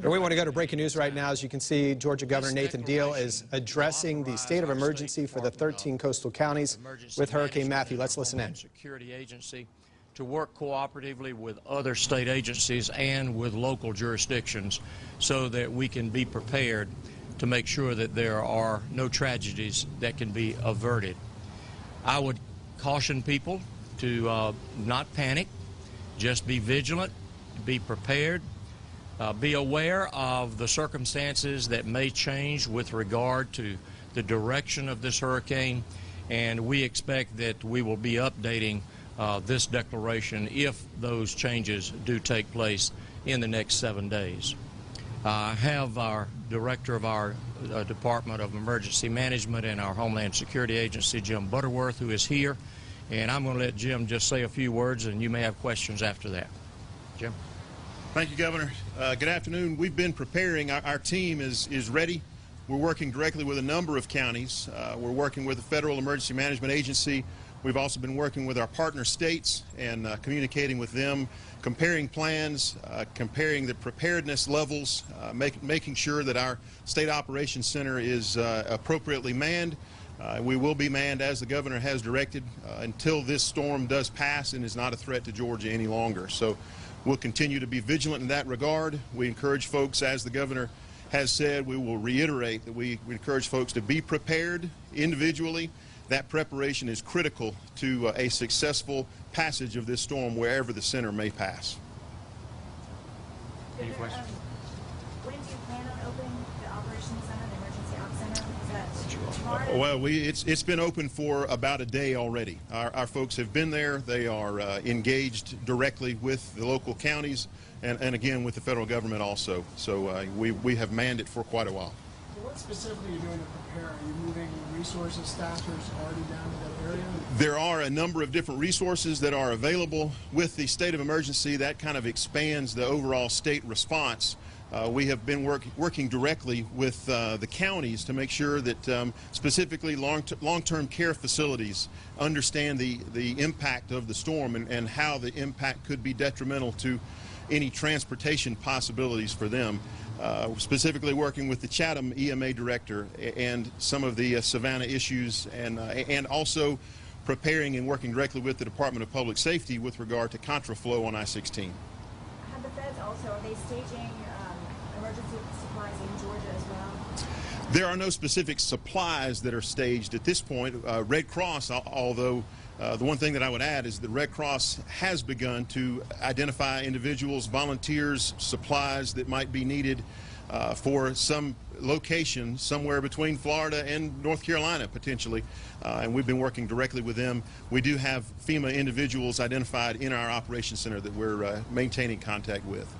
We want to go to breaking news right now. As you can see, Georgia Governor Nathan Deal is addressing the state of emergency for the 13 coastal counties with Hurricane Matthew. Let's listen in. Security agency to work cooperatively with other state agencies and with local jurisdictions so that we can be prepared to make sure that there are no tragedies that can be averted. I would caution people to not panic, just be vigilant, be prepared. Be aware of the circumstances that may change with regard to the direction of this hurricane, and we expect that we will be updating this declaration if those changes do take place in the next 7 days. I have our director of our Department of Emergency Management and our Homeland Security Agency, Jim Butterworth, who is here, and I'm going to let Jim just say a few words, and you may have questions after that. Jim. Thank you, Governor. Good afternoon. We've been preparing. Our team is ready. We're working directly with a number of counties. We're working with the Federal Emergency Management Agency. We've also been working with our partner states and communicating with them, comparing plans, comparing the preparedness levels, making sure that our State Operations Center is appropriately manned. We will be manned as the governor has directed until this storm does pass and is not a threat to Georgia any longer. So we'll continue to be vigilant in that regard. We encourage folks, as the governor has said, we will reiterate that we encourage folks to be prepared individually. That preparation is critical to a successful passage of this storm wherever the center may pass. Any questions? When do you plan on opening the Operations Center, the Emergency Ops Center? Is that tomorrow? Well, it's been open for about a day already. Our folks have been there. They are engaged directly with the local counties and again with the federal government also. So we have manned it for quite a while. What specifically are you doing to prepare? Are you moving resources, staffers already down to that area? There are a number of different resources that are available. With the state of emergency, that kind of expands the overall state response. We have been working directly with the counties to make sure that specifically long-term care facilities understand the impact of the storm and how the impact could be detrimental to any transportation possibilities for them. Specifically working with the Chatham EMA director and some of the Savannah issues, and also preparing and working directly with the Department of Public Safety with regard to contraflow on I-16. Have the feds also, are they staging emergency supplies in Georgia as well? There are no specific supplies that are staged at this point. Red Cross, although the one thing that I would add is that Red Cross has begun to identify individuals, volunteers, supplies that might be needed for some location somewhere between Florida and North Carolina potentially, and we've been working directly with them. We do have FEMA individuals identified in our operations center that we're maintaining contact with.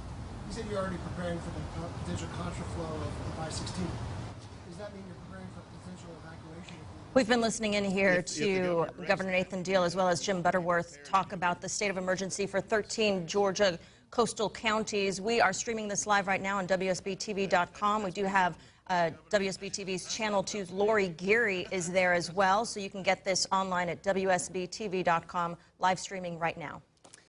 You said you're already preparing for the potential contraflow of I-16. Does that mean you're preparing for potential evacuation? We've been listening in here to Governor Nathan Deal as well as Jim Butterworth talk about the state of emergency for 13 Georgia coastal counties. We are streaming this live right now on WSB-TV.com. We do have WSB-TV's Channel 2's Lori Geary is there as well, so you can get this online at WSB-TV.com, live streaming right now.